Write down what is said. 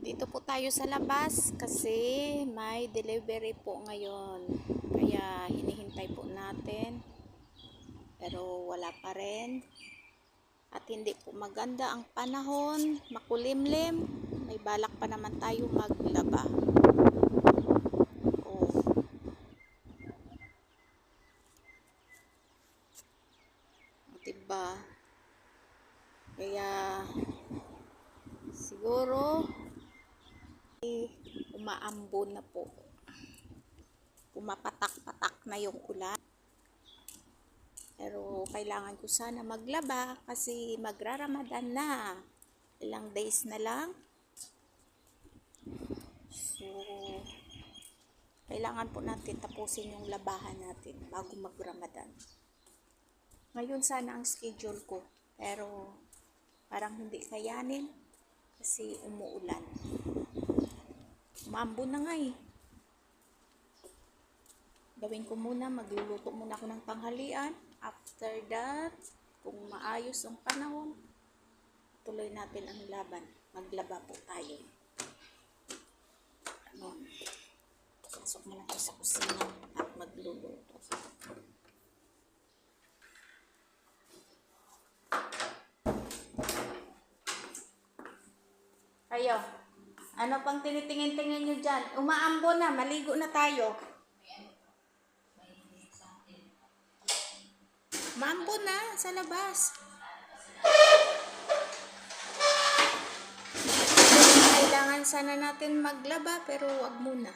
Dito po tayo sa labas kasi may delivery po ngayon. Kaya hinihintay po natin. Pero wala pa rin. At hindi po maganda ang panahon. Makulimlim. May balak pa naman tayo maglaba. Oh. Diba? Kaya siguro umaambon na po. Pumapatak-patak na yung ulan. Pero kailangan ko sana maglaba kasi magra-Ramadan na. Ilang days na lang. So, kailangan po natin tapusin yung labahan natin bago mag-Ramadan. Ngayon sana ang schedule ko. Pero parang hindi kayanin kasi umuulan. Umambon na nga eh. Gawin ko muna, magluluto muna ako ng tanghalian. After that, kung maayos ang panahon, tuloy natin ang laban. Maglaba po tayo. Pasok mo na tayo sa kusina at magluluto. Kayo, ano pang tinitingin-tingin nyo dyan? Umaambon na, maligo na tayo. Maambon na sa labas. Kailangan sana natin maglaba pero wag muna.